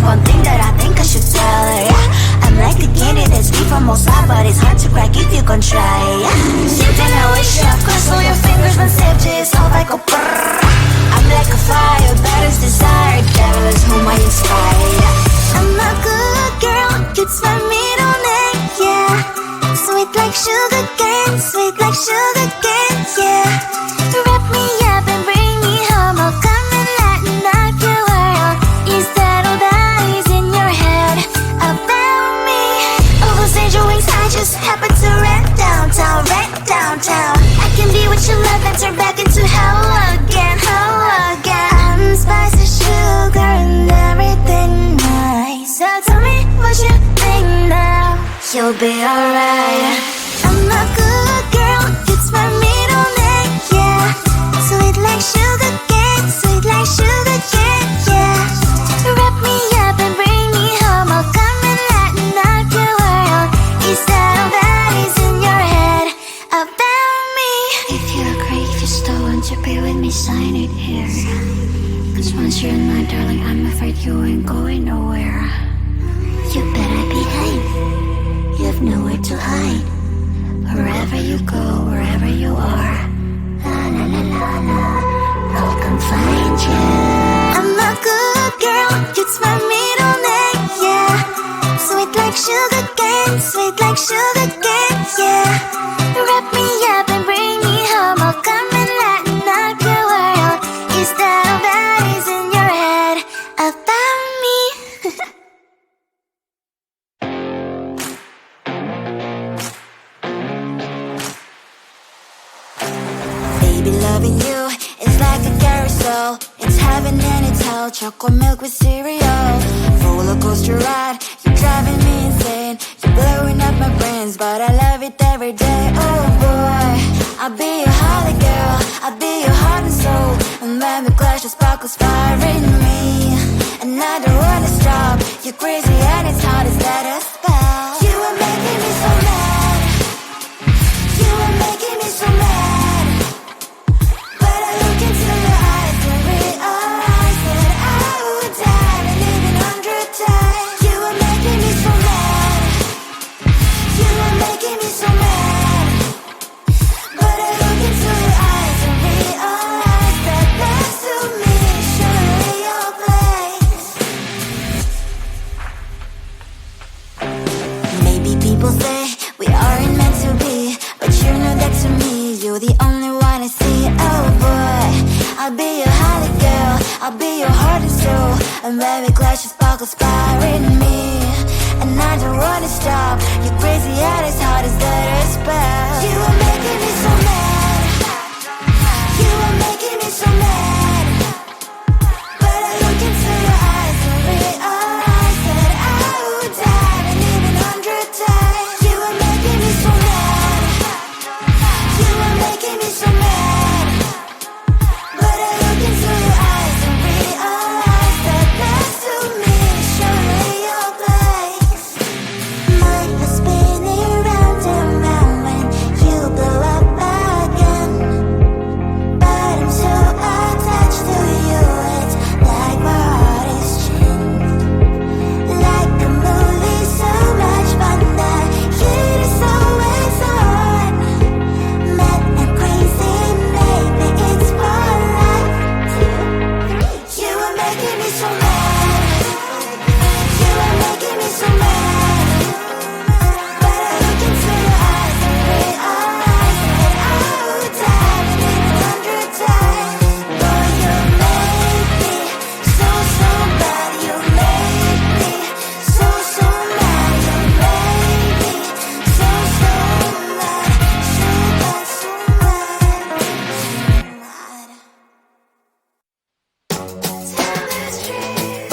one thing that I think I should tell her. Yeah. I'm like the candy that's deep from outside, but it's hard to crack if you can try. Yeah. Something I wish you cross all your fingers when safety is off. I go brrrr. I'm like a fire, battles desire. Devil is whom I inspire. Yeah. I'm a good girl, it's my middle name. Yeah. Sweet like sugar cane, sweet like sugar cane. Yeah. Wrap me up and bring me home. I'll come and lighten up your world. Is that all that is in your head about me? All those angel wings I just happen to rent downtown, rent downtown. I can be what you love and turn back into hell again, hell again. I'm spicy sugar and everything nice. So tell me what you think now. You'll be alright. I'm a good girl, it's my middle name, yeah. Sweet like sugar cane, sweet like sugar cane, yeah. Wrap me up and bring me home. I'll come and lighten up your world. Is that all that is in your head about me? If you agree, if you still want to be with me, sign it here. Cause once you're in my darling, I'm afraid you ain't going nowhere. You better behave, you have nowhere to hide. Wherever you go, wherever you are, la la la la la, I'll come find you. I'm a good girl, it's my middle name, yeah. Sweet like sugar cane, sweet like sugar cane, yeah. Wrap me up and bring me home. I'll come and lighten up your world. Is that all that is in your head about me? Baby, loving you is like a carousel. It's heaven and it's hell. Chocolate milk with cereal. Roller coaster ride, you're driving me insane. You're blowing up my brains, but I love it every day. Oh boy, I'll be your holly girl, I'll be your heart and soul. And when the clash, the sparkles fire in me. And I don't wanna stop. You're crazy and it's hard as let us spell. You are making me so mad. You are making me so mad. People say we aren't meant to be, but you know that to me, you're the only one I see. Oh boy, I'll be your holly girl, I'll be your heart and soul. And when we clash, the sparkles fire in me. And I don't wanna stop. You're crazy and as hard as let her spell. You are making me so mad. You are making me so mad. But I look into your eyes and realize that I would die and even 100 times. You are making me so mad. You are making me so mad. But I look into your eyes and realize that next to me, show me your place. Mine is spinning round and round when you blow up again. But I'm so attached to you, it's like my heart is chained. Like a movie, so much fun that heat is always on. Mad and crazy, maybe it's for life. 2, 3. You are making me so mad. You are making me so mad. But I look into your eyes and realize that I would die and even 100 times. Boy, you make me so, so bad. You make me so, so mad. You make me so, so mad. So bad, so mad, so mad. Tell the street,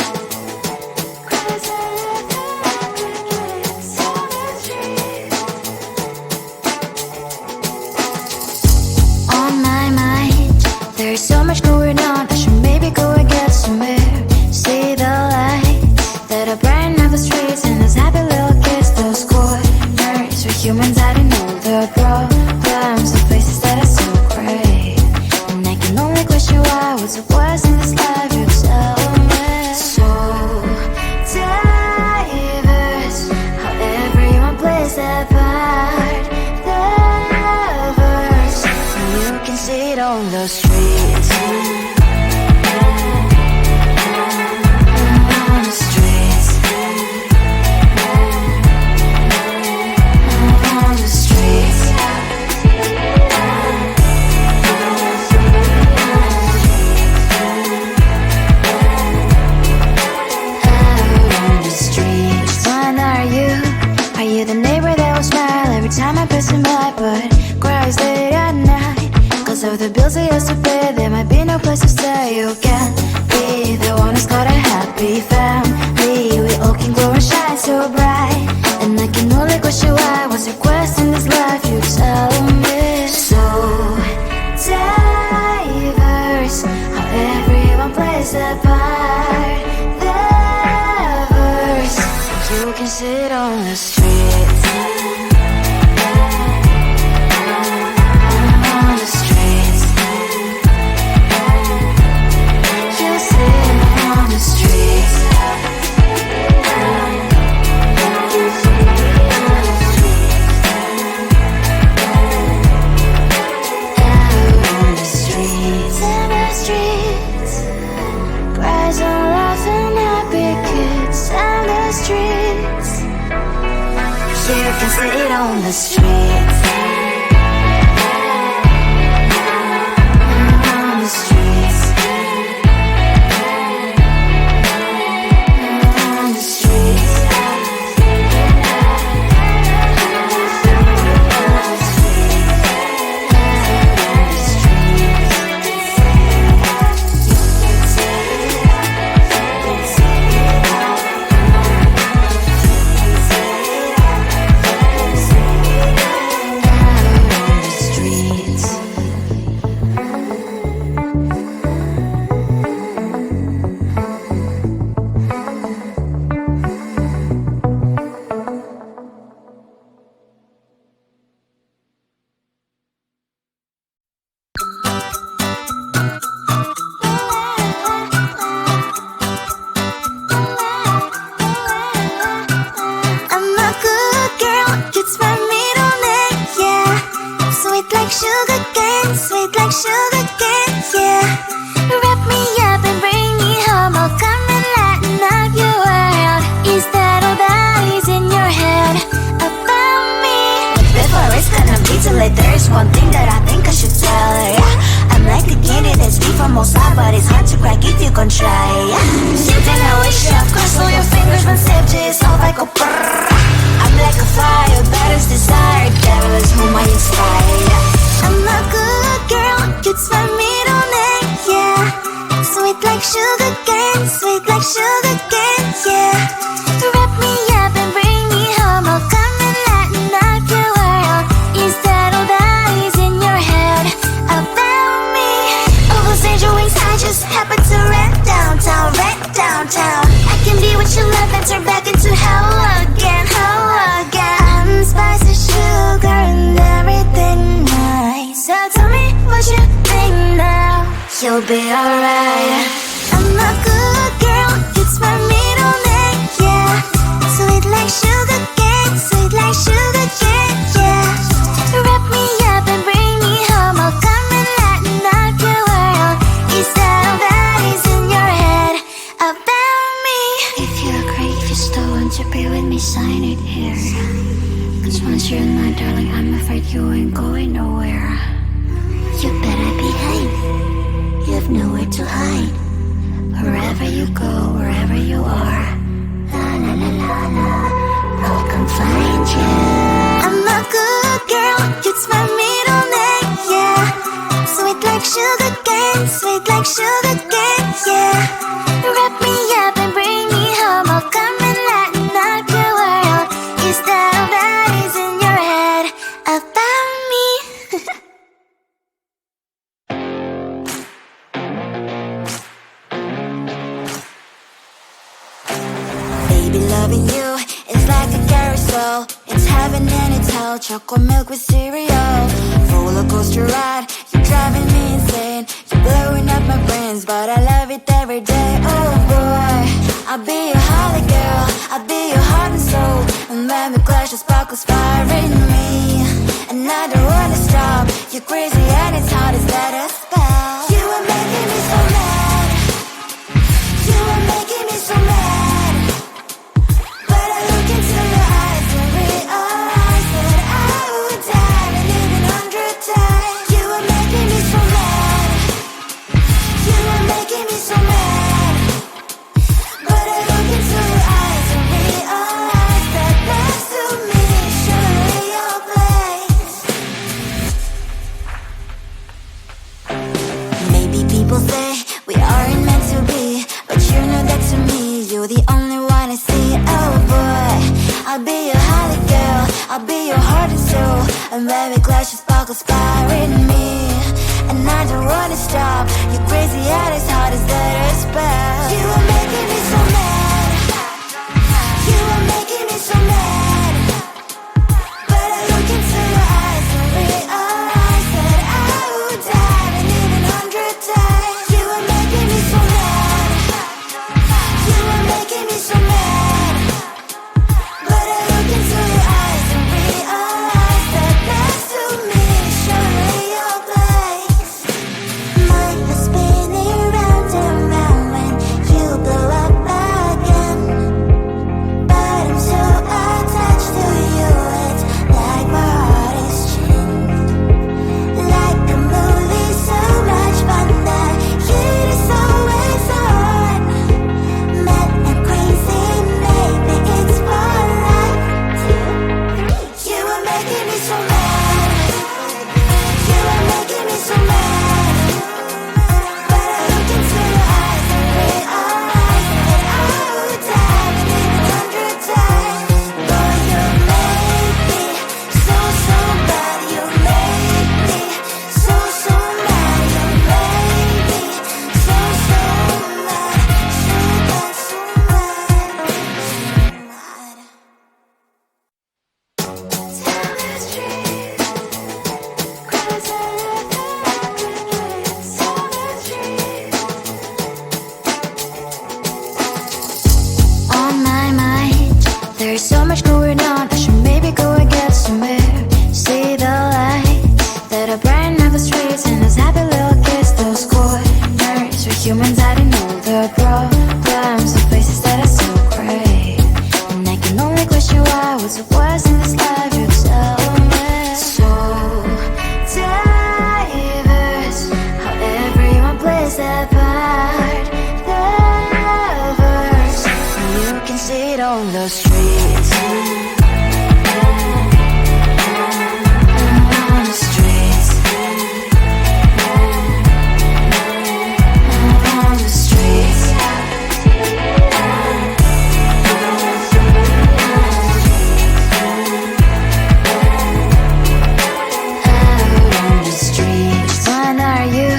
cries out on my mind, there's so much going on. I should maybe go and get some air. See the lights that are brighten up the streets, and those happy little kids, those corners where humans hiding all the problems, the places that are so great. And I can only question why, what's the worst in this life, you tell me. So see it on the streets. On the streets. On the streets. The neighbor that will smile every time I pass him by, but cries late at night. Cause of the bills he has to pay, there might be no place to stay. You can't be the one who's got a happy family. We all can glow and shine so bright, and I can only question why. What's your quest in this life? You tell me. So diverse, how everyone plays their part. Their verse, you can sit on the street. You can see it on the streets. On the streets. On the streets. Sugar cane, sweet like sugar cane, yeah. Wrap me up and bring me home. I'll come and lighten up your world. Is that all that is in your head about me? Before it's gonna be too late, there's one thing that I think I should tell her, yeah. I'm like the candy that's deep from outside, but it's hard to crack if you can try, yeah. Something I wish you have crossed all your fingers when saved you, it's all like a brrrr. I'm like a fire, that is desire, devil is whom I inspire, yeah. I'm a good girl, it's my middle name, yeah. Sweet like sugar cane, sweet like sugar cane, yeah. Wrap me up and bring me home. I'll come and lighten up your world. Is that all that is in your head about me? All those angel wings I just happen to rent downtown, rent downtown. I can be what you love and turn back into hell again, hell again. I'm spicy sugar and everything nice. So tell me what you think now. You'll be alright. I'm a good girl, it's my middle name, yeah. Sweet like sugar cane, sweet like sugar cane, yeah. Wrap me up and bring me home. I'll come and lighten up your world. Is that all that is in your head about me? If you agree, if you still want to be with me, sign it here. Cause once you're in my darling, I'm afraid you ain't going nowhere. You better behave, you have nowhere to hide. Wherever you go, wherever you are, la la la la la, I'll come find you. I'm a good girl, it's my middle name, yeah. Sweet like sugar cane, sweet like sugar cane, yeah. Wrap me up and bring me home. I'll come and lighten up your world. Is that all that is in your head about me? Baby, loving you is like a carousel. It's heaven and it's hell. Chocolate milk with cereal. Roller coaster ride, you're driving me insane. You're blowing up my brains, but I love it every day. Oh boy, I'll be your holly girl, I'll be your heart and soul. And when we clash, the sparkles fire in me. And I don't wanna stop, you're crazy and it's hard as that. People say we aren't meant to be, but you know that to me, you're the only one I see. Oh boy, I'll be your holly girl, I'll be your heart and soul, and baby glass you sparkle inspiring me. And I don't wanna stop, your crazy head is hard as that spell. You are making me so mad, you are making me so mad, but I look into your eyes and realize that I would die and even 100 times. You are making me so mad, you are making me so mad, but I look into your eyes and realize that next to me is surely your place. Mind is spinning round and round when you blow up again, but I'm so attached to you, it's like my heart is chained. Like a movie, so much fun that heat is always on. Mad and crazy, maybe it's for life. 2, 3. You are making me so mad, you are making me so mad, but I look into your eyes and realize that I would die and even 100 times. Boy, you make me so, so bad. You make me so, so mad. You make me so, so mad. So bad, so mad, so mad. Tell the street, cries out of the tell the street. On my mind, there's so much going on. I should maybe go and get somewhere. See the lights that are brighten up the streets, and those happy little kids, those corners where humans hiding all their problems, the places that are so great. And I can only question why, what's the worst in this life, you tell me. So diverse, how everyone plays their part. Lovers, you can see it on the streets. On the streets. On the streets. Out on the street. Which one are you?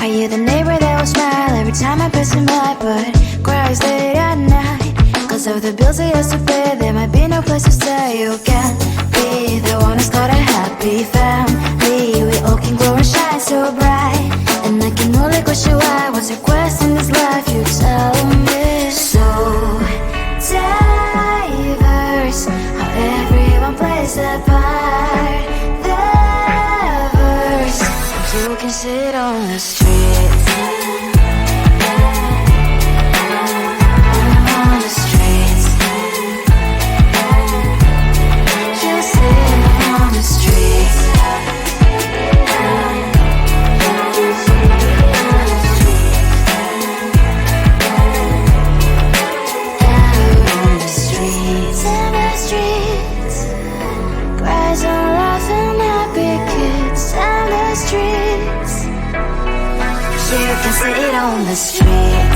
Are you the neighbor that will smile every time I pass him by, but cries late at night? Cause of the bills he has to pay, there might be no place to stay. You can be the one who's got a happy family. We all can glow and shine so bright, and I can only question why, what's your quest in this life, you tell me. So diverse, how everyone plays their part. Lovers, you can sit on the streets. On the streets. You sit on the streets. Out on the streets. In the streets. Cries and laughing happy kids. In the streets. You can sit on the streets.